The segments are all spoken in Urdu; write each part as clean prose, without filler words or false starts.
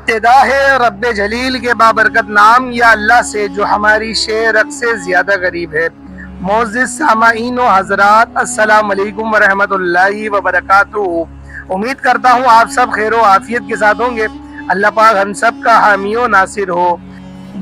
ابتدا ہے رب جلیل کے بابرکت نام یا اللہ سے جو ہماری شعر سے زیادہ قریب ہے۔ معزز سامعین و حضرات، السلام علیکم ورحمۃ اللہ وبرکاتہ۔ امید کرتا ہوں آپ سب خیر و عافیت کے ساتھ ہوں گے۔ اللہ پاک ہم سب کا حامی و ناصر ہو۔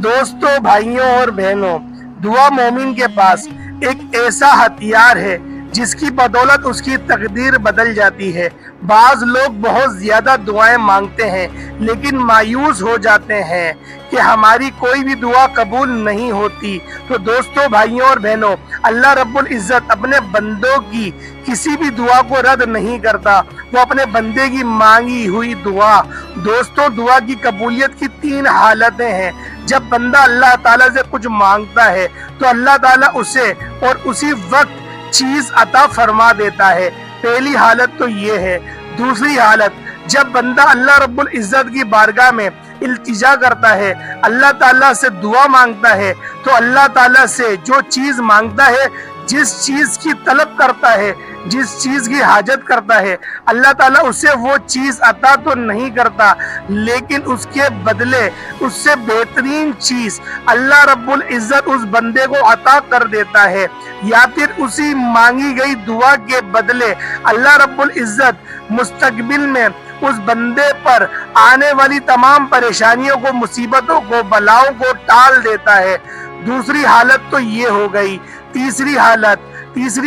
دوستوں، بھائیوں اور بہنوں، دعا مومن کے پاس ایک ایسا ہتھیار ہے جس کی بدولت اس کی تقدیر بدل جاتی ہے۔ بعض لوگ بہت زیادہ دعائیں مانگتے ہیں لیکن مایوس ہو جاتے ہیں کہ ہماری کوئی بھی دعا قبول نہیں ہوتی۔ تو دوستوں، بھائیوں اور بہنوں، اللہ رب العزت اپنے بندوں کی کسی بھی دعا کو رد نہیں کرتا۔ وہ اپنے بندے کی مانگی ہوئی دوستوں، دعا کی قبولیت کی 3 حالتیں ہیں۔ جب بندہ اللہ تعالیٰ سے کچھ مانگتا ہے تو اللہ تعالیٰ اسے اور اسی وقت چیز عطا فرما دیتا ہے۔ پہلی حالت تو یہ ہے۔ دوسری حالت، جب بندہ اللہ رب العزت کی بارگاہ میں التجا کرتا ہے، اللہ تعالیٰ سے دعا مانگتا ہے، تو اللہ تعالیٰ سے جو چیز مانگتا ہے، جس چیز کی طلب کرتا ہے، جس چیز کی حاجت کرتا ہے، اللہ تعالیٰ اسے وہ چیز عطا تو نہیں کرتا، لیکن اس کے بدلے اس سے بہترین چیز اللہ رب العزت اس بندے کو عطا کر دیتا ہے۔ یا پھر اسی مانگی گئی دعا کے بدلے اللہ رب العزت مستقبل میں اس بندے پر آنے والی تمام پریشانیوں کو، مصیبتوں کو، بلاؤں کو ٹال دیتا ہے۔ دوسری حالت تو یہ ہو گئی۔ تیسری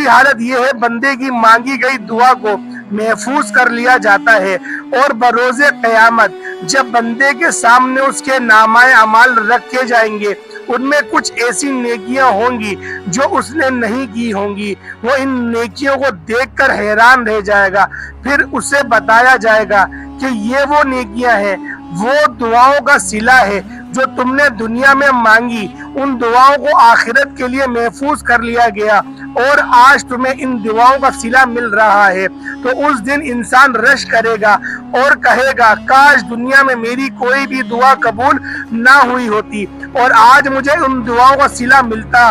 حالت یہ ہے، بندے کی مانگی گئی دعا کو محفوظ کر لیا جاتا ہے اور بروز قیامت جب بندے کے سامنے اس کے نامۂ اعمال رکھے جائیں گے، ان میں کچھ ایسی نیکیاں ہوں گی جو اس نے نہیں کی ہوں گی۔ وہ ان نیکیوں کو دیکھ کر حیران رہ جائے گا۔ پھر اسے بتایا جائے گا کہ یہ وہ نیکیاں ہیں، وہ دعاؤں کا صلہ ہے جو تم نے دنیا میں مانگی، ان دعاؤں کو آخرت کے لیے محفوظ کر لیا گیا اور آج تمہیں ان دعاؤں کا صلہ مل رہا ہے۔ تو اس دن انسان رش کرے گا اور کہے گا، کاش دنیا میں میری کوئی بھی دعا قبول نہ ہوئی ہوتی اور آج مجھے ان دعاؤں کا صلہ ملتا۔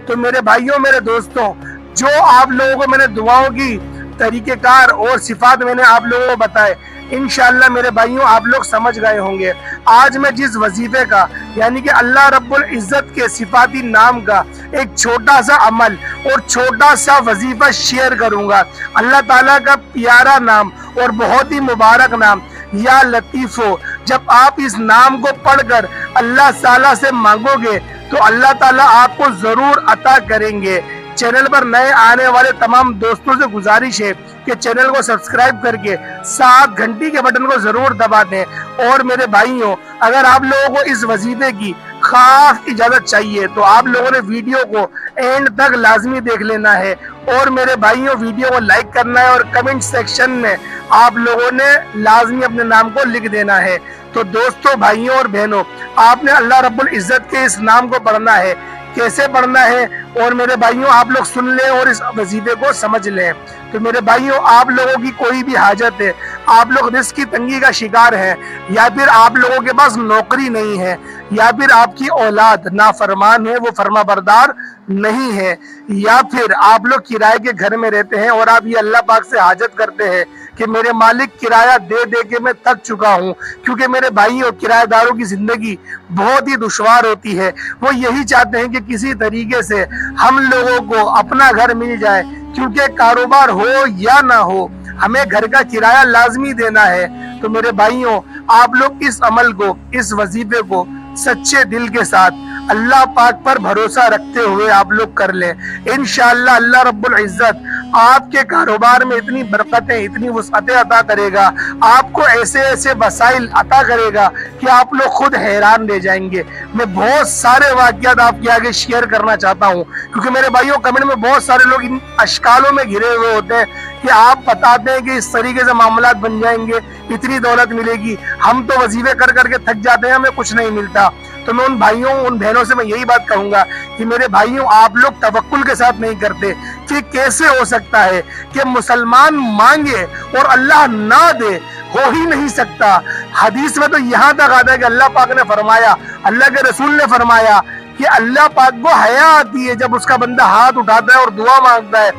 تو میرے بھائیوں، میرے دوستوں، جو آپ لوگوں کو میں نے دعاؤں کی طریقہ کار اور صفات میں نے آپ لوگوں کو بتائے، انشاءاللہ میرے بھائیوں آپ لوگ سمجھ گئے ہوں گے۔ آج میں جس وظیفے کا، یعنی کہ اللہ رب العزت کے صفاتی نام کا ایک چھوٹا سا عمل اور چھوٹا سا وظیفہ شیئر کروں گا۔ اللہ تعالیٰ کا پیارا نام اور بہت ہی مبارک نام یا لطیفو، جب آپ اس نام کو پڑھ کر اللہ تعالیٰ سے مانگو گے تو اللہ تعالیٰ آپ کو ضرور عطا کریں گے۔ چینل پر نئے آنے والے تمام دوستوں سے گزارش ہے کہ چینل کو سبسکرائب کر کے 7 گھنٹی کے بٹن کو ضرور دبا دیں۔ اور میرے بھائیوں، اگر آپ لوگوں کو اس وظیفے کی خاص اجازت چاہیے تو آپ لوگوں نے ویڈیو کو اینڈ تک لازمی دیکھ لینا ہے، اور میرے بھائیوں ویڈیو کو لائک کرنا ہے اور کمنٹ سیکشن میں آپ لوگوں نے لازمی اپنے نام کو لکھ دینا ہے۔ تو دوستوں، بھائیوں اور بہنوں، آپ نے اللہ رب العزت کے اس نام کو پڑھنا ہے۔ کیسے پڑھنا ہے اور میرے بھائیوں آپ لوگ سن لیں اور اس وظیفے کو سمجھ لیں۔ تو میرے بھائیوں، آپ لوگوں کی کوئی بھی حاجت ہے، آپ لوگ رزق کی تنگی کا شکار ہیں، یا پھر آپ لوگوں کے پاس نوکری نہیں ہے، یا پھر آپ کی اولاد نافرمان ہے، وہ فرما بردار نہیں ہے، یا پھر آپ لوگ کرائے کے گھر میں رہتے ہیں اور آپ یہ اللہ پاک سے حاجت کرتے ہیں کہ میرے مالک کرایہ دے دے کے میں تھک چکا ہوں، کیونکہ میرے بھائیوں کرایہ داروں کی زندگی بہت ہی دشوار ہوتی ہے۔ وہ یہی چاہتے ہیں کہ کسی طریقے سے ہم لوگوں کو اپنا گھر مل جائے، کیونکہ کاروبار ہو یا نہ ہو ہمیں گھر کا کرایہ لازمی دینا ہے۔ تو میرے بھائیوں، آپ لوگ اس عمل کو، اس وظیفے کو سچے دل کے ساتھ اللہ پاک پر بھروسہ رکھتے ہوئے آپ لوگ کر لیں۔ انشاءاللہ اللہ رب العزت آپ کے کاروبار میں اتنی برکتیں، اتنی وسعتیں عطا کرے گا، آپ کو ایسے ایسے وسائل عطا کرے گا کہ آپ لوگ خود حیران رہ جائیں گے۔ میں بہت سارے واقعات آپ کے آگے شیئر کرنا چاہتا ہوں، کیونکہ میرے بھائیوں کمنٹ میں بہت سارے لوگ ان اشکالوں میں گھرے ہوئے ہوتے ہیں کہ آپ بتاتے ہیں کہ اس طریقے سے معاملات بن جائیں گے، اتنی دولت ملے گی۔ ہم تو وظیفے کر کر کے تھک جاتے ہیں، ہمیں کچھ نہیں ملتا۔ تو میں ان بھائیوں، ان بہنوں سے میں یہی بات کہوں گا کہ میرے بھائیوں، آپ لوگ توکل کے ساتھ نہیں کرتے کہ کیسے ہو سکتا ہے کہ مسلمان مانگے اور اللہ نہ دے، ہو ہی نہیں سکتا۔ حدیث میں تو یہاں تک آتا ہے کہ اللہ پاک نے فرمایا، اللہ کے رسول نے فرمایا کہ اللہ پاک کو حیا آتی ہے جب اس کا بندہ ہاتھ اٹھاتا ہے اور دعا مانگتا ہے،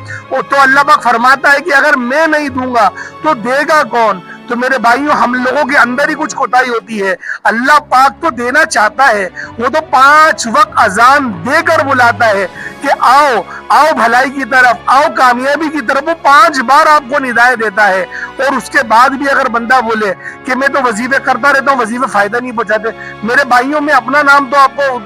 تو اللہ پاک فرماتا ہے کہ اگر میں نہیں دوں گا تو دے گا کون؟ تو میرے بھائیوں ہم لوگوں کے اندر ہی کچھ کوتاہی ہوتی ہے. اللہ پاک تو دینا چاہتا ہے, وہ تو 5 وقت اذان دے کر بلاتا ہے کہ آؤ آؤ بھلائی کی طرف, آؤ کامیابی کی طرف. وہ 5 بار آپ کو ندائیں دیتا ہے, اور اس کے بعد بھی اگر بندہ بولے کہ میں تو وظیفے کرتا رہتا ہوں, وظیفے فائدہ نہیں پہنچاتے. میرے بھائیوں میں اپنا نام تو آپ کو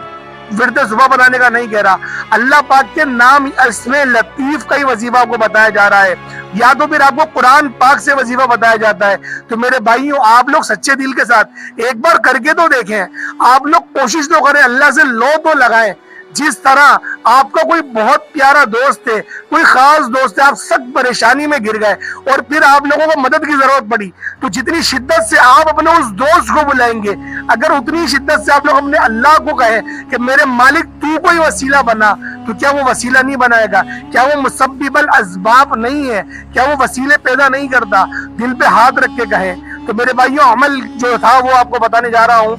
ورد صبح بنانے کا نہیں کہہ رہا, اللہ پاک کے نام اسم لطیف کا ہی وظیفہ آپ کو بتایا جا رہا ہے, یا تو پھر آپ کو قرآن پاک سے وظیفہ بتایا جاتا ہے. تو میرے بھائیوں آپ لوگ سچے دل کے ساتھ ایک بار کر کے تو دیکھیں, آپ لوگ کوشش تو کریں, اللہ سے لو تو لگائیں. جس طرح آپ کا کوئی بہت پیارا دوست ہے, کوئی خاص دوست ہے, آپ سخت پریشانی میں گر گئے اور پھر آپ لوگوں کو مدد کی ضرورت پڑی, تو جتنی شدت سے آپ اپنے اس دوست کو بلائیں گے, اگر اتنی شدت سے آپ لوگ اپنے اللہ کو کہیں کہ میرے مالک تو کوئی وسیلہ بنا, تو کیا وہ وسیلہ نہیں بنائے گا؟ کیا وہ مسبب الاسباب نہیں ہے؟ کیا وہ وسیلے پیدا نہیں کرتا؟ دل پہ ہاتھ رکھ کے کہیں. تو میرے بھائیوں عمل جو تھا وہ آپ کو بتانے جا رہا ہوں.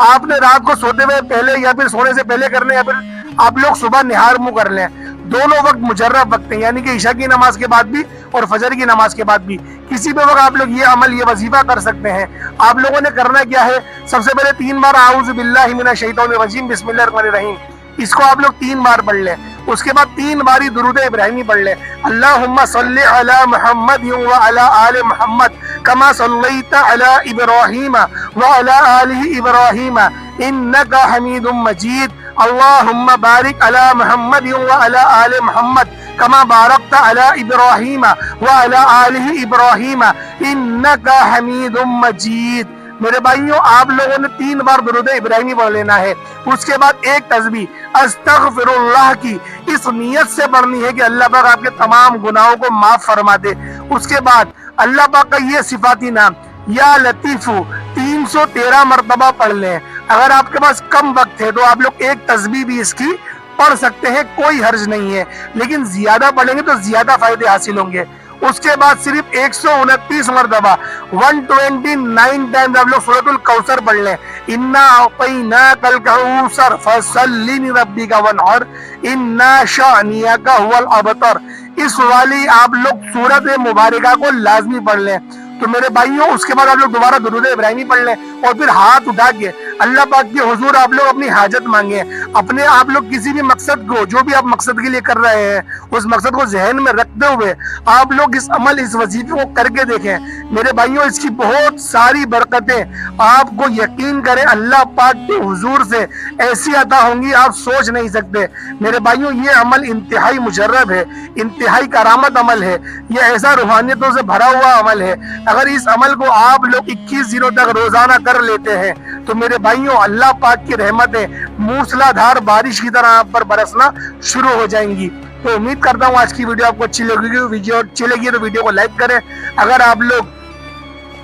آپ نے رات کو سوتے ہوئے پہلے یا پھر سونے سے پہلے کرنے, یا پھر آپ لوگ صبح نہار منہ کر لیں. دونوں وقت مجرب وقت ہیں, یعنی کہ عشاء کی نماز کے بعد بھی اور فجر کی نماز کے بعد بھی. کسی بھی وقت آپ لوگ یہ عمل, یہ وظیفہ کر سکتے ہیں. آپ لوگوں نے کرنا کیا ہے, سب سے پہلے 3 بار اعوذ باللہ من الشیطان الرجیم بسم اللہ الرحمن الرحیم, اس کو آپ لوگ 3 بار پڑھ لیں. اس کے بعد 3 باری درود ابراہیمی پڑھ لیں. اللہم صلی علی محمد وعلی آل محمد کما صلیت علی ابراہیم وعلی آل ابراہیم انک حمید مجید. اللہم بارک علی محمد وعلی آل محمد کما بارکت علی ابراہیم وعلی آل ابراہیم انک حمید مجید. میرے بھائیوں آپ لوگوں نے 3 بار درود ابراہیمی پڑھ لینا ہے. اس کے بعد ایک تسبیح استغفر اللہ کی اس نیت سے پڑھنی ہے کہ اللہ پاک آپ کے تمام گناہوں کو معاف فرما دے. اس کے بعد اللہ پاک کا یہ صفاتی نام یا لطیف 313 مرتبہ پڑھ لیں. اگر آپ کے پاس کم وقت ہے تو آپ لوگ ایک تسبیح بھی اس کی پڑھ سکتے ہیں, کوئی حرج نہیں ہے, لیکن زیادہ پڑھیں گے تو زیادہ فائدے حاصل ہوں گے. اس کے بعد صرف 129 مرتبہ 129 ٹائمز آپ لوگ سورۃ الکوثر پڑھ لیں. انا اعطیناک الکوثر فصلی لربک وانحر ان شانئک هو الابتر. اس والی آپ لوگ سورت مبارکہ کو لازمی پڑھ لیں. تو میرے بھائیوں اس کے بعد آپ لوگ دوبارہ درود ابراہیمی پڑھ لیں, اور پھر ہاتھ اٹھا کے اللہ پاک کے حضور آپ لوگ اپنی حاجت مانگیں. اپنے آپ لوگ کسی بھی مقصد کو, جو بھی آپ مقصد کے لیے کر رہے ہیں, اس مقصد کو ذہن میں رکھتے ہوئے آپ لوگ اس عمل, اس وظیفے کو کر کے دیکھیں. میرے بھائیوں اس کی بہت ساری برکتیں آپ کو یقین کریں اللہ پاک کے حضور سے ایسی عطا ہوں گی آپ سوچ نہیں سکتے. میرے بھائیوں یہ عمل انتہائی مجرب ہے, انتہائی کرامت عمل ہے, یہ ایسا روحانیتوں سے بھرا ہوا عمل ہے. اگر اس عمل کو آپ لوگ 21 دنوں تک روزانہ کر لیتے ہیں تو میرے بھائیوں اللہ پاک کی رحمتیں موسلا دھار بارش کی طرح آپ پر برسنا شروع ہو جائیں گی. تو امید کرتا ہوں آج کی ویڈیو آپ کو اچھی لگے گی, تو ویڈیو کو لائک کریں. اگر آپ لوگ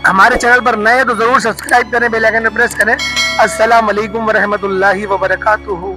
ہمارے چینل پر نئے ہیں تو ضرور سبسکرائب کریں, بیل آئیکن پریس کریں. السلام علیکم ورحمۃ اللہ وبرکاتہ.